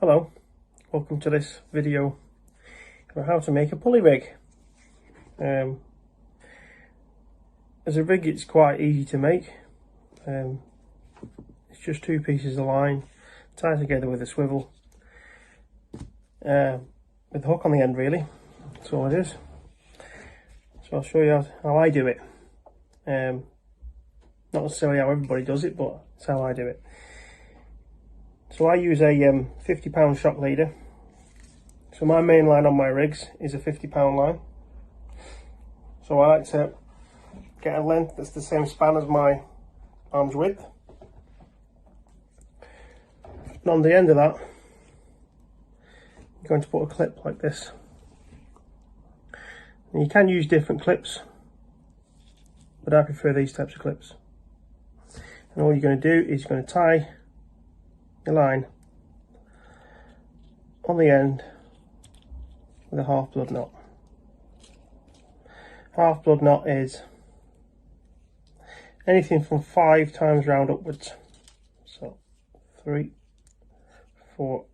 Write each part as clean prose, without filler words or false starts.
Hello, welcome to this video on how to make a pulley rig. As a rig, it's quite easy to make. It's just two pieces of line tied together with a swivel with a hook on the end, really. That's all it is. So I'll show you how I do it. Not necessarily how everybody does it, but it's how I do it. So I use a 50-pound shock leader. So my main line on my rigs is a 50-pound line. So I like to get a length that's the same span as my arm's width. And on the end of that, you're going to put a clip like this. And you can use different clips, but I prefer these types of clips. And all you're going to do is you're going to tie your line on the end with a half blood knot. Half blood knot is anything from 5 times round upwards. So 3, 4,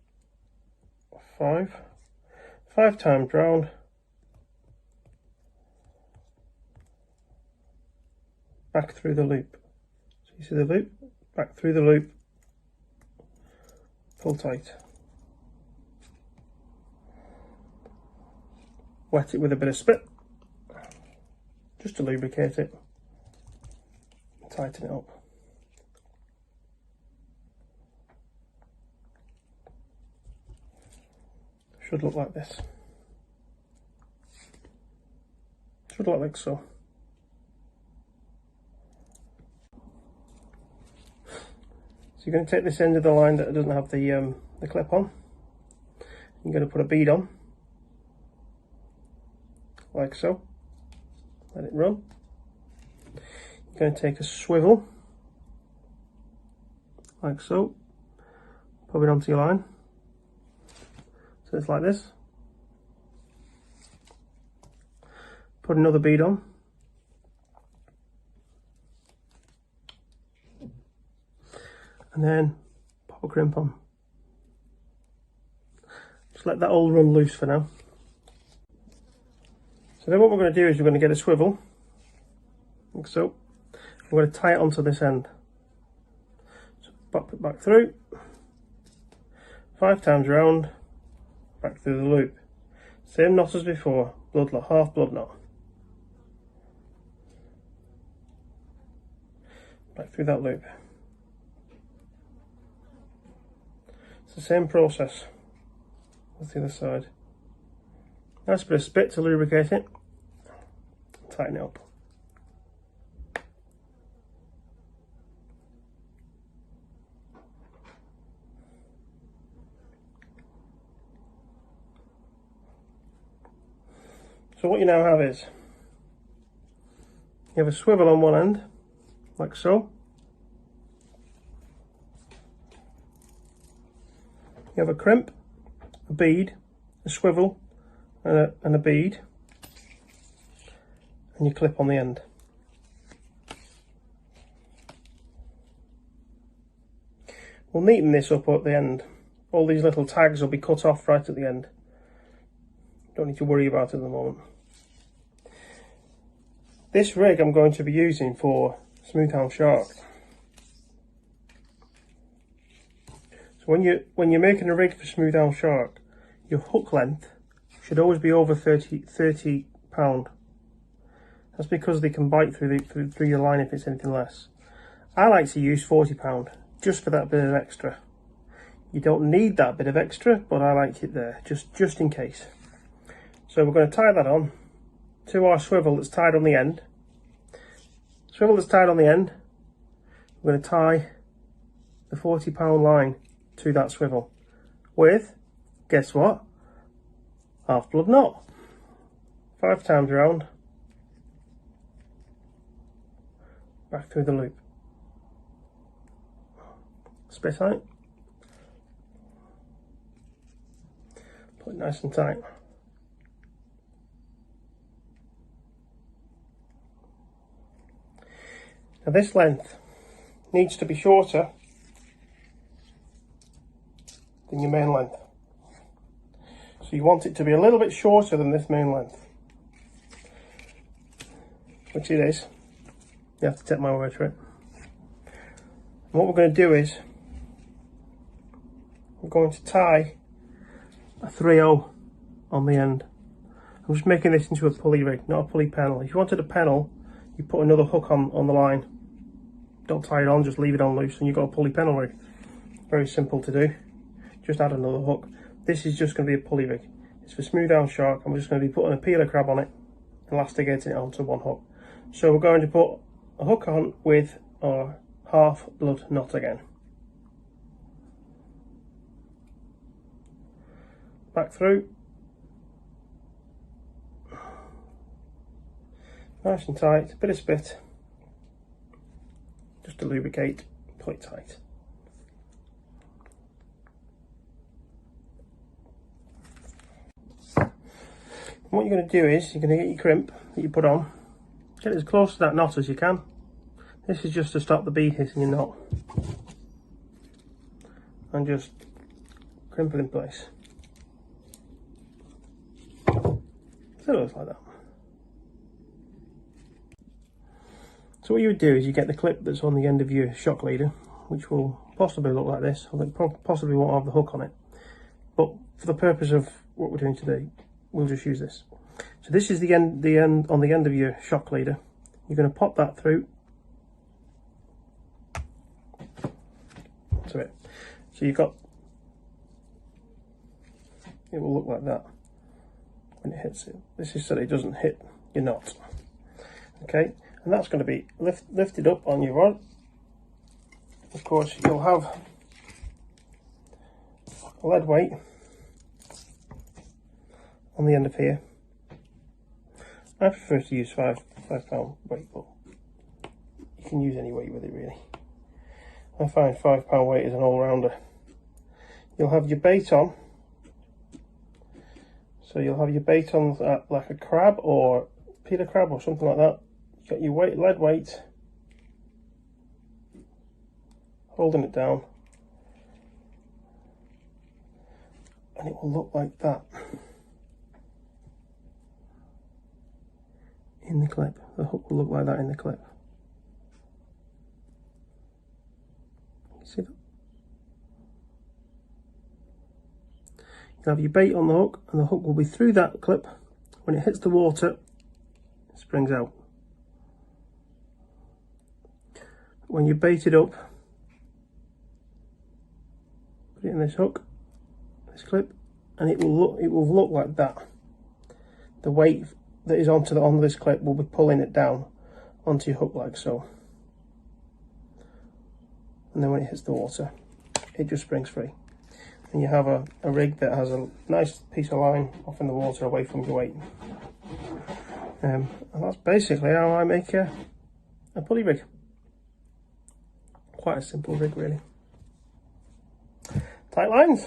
5. 5 times round. Back through the loop. So you see the loop, back through the loop. Pull tight. Wet it with a bit of spit, just to lubricate it. Tighten it up. Should look like this. Should look like so. So you're going to take this end of the line that doesn't have the clip on. You're going to put a bead on, like so. Let it run. You're going to take a swivel, like so. Put it onto your line. So it's like this. Put another bead on. And then pop a crimp on. Just let that all run loose for now. So then what we're going to do is we're going to get a swivel, like so. We're going to tie it onto this end. So pop it back through, 5 times round, back through the loop. Same knot as before, blood knot, half blood knot. Back through that loop. It's the same process as the other side. Nice bit of spit to lubricate it. Tighten it up. So what you now have is, you have a swivel on one end, like so. You have a crimp, a bead, a swivel, and a bead, and you clip on the end. We'll neaten this up at the end. All these little tags will be cut off right at the end. Don't need to worry about it at the moment. This rig I'm going to be using for smooth hound shark. So when you're making a rig for smooth hound shark, your hook length should always be over 30 pound. That's because they can bite through your line if it's anything less. I like to use 40 pound just for that bit of extra. You don't need that bit of extra, but I like it there just in case. So we're going to tie that on to our swivel that's tied on the end. Swivel that's tied on the end. We're going to tie the 40 pound line to that swivel with, guess what, half blood knot. 5 times round, back through the loop. Spit tight. Put it nice and tight. Now this length needs to be shorter than your main length. So you want it to be a little bit shorter than this main length, which it is. You have to take my word for it. And what we're going to do is we're going to tie a 3/0 on the end. I'm just making this into a pulley rig, not a pulley panel. If you wanted a panel, you put another hook on the line. Don't tie it on, just leave it on loose and you've got a pulley panel rig. Very simple to do. Just add another hook. This is just going to be a pulley rig. It's for smooth down shark, and we're just going to be putting a peeler crab on it, elasticating it onto one hook. So we're going to put a hook on with our half blood knot again. Back through. Nice and tight, bit of spit. Just to lubricate, pull it tight. And what you're going to do is, you're going to get your crimp that you put on, get it as close to that knot as you can. This is just to stop the bead hitting your knot. And just crimp it in place. So it looks like that. So what you would do is you get the clip that's on the end of your shock leader, which will possibly look like this, although it possibly won't have the hook on it. But for the purpose of what we're doing today, we'll just use this. So this is the end on the end of your shock leader. You're going to pop that through to it. So you've got, it will look like that when it hits it. This is so that it doesn't hit your knot. Okay, and that's going to be lifted up on your rod. Of course, you'll have a lead weight on the end of here. I prefer to use five pound weight, but you can use any weight with it really. I find 5 pound weight is an all-rounder. You'll have your bait on. So you'll have your bait on like a crab or peeler crab or something like that. You've got your weight, lead weight, holding it down, and it will look like that in the clip. The hook will look like that in the clip. See that? You'll have your bait on the hook, and the hook will be through that clip. When it hits the water, it springs out. When you bait it up, put it in this hook, this clip, and it will look like that. The weight that is on this clip will be pulling it down onto your hook like so. And then when it hits the water, it just springs free. And you have a rig that has a nice piece of line off in the water away from your weight. And that's basically how I make a pulley rig. Quite a simple rig really. Tight lines.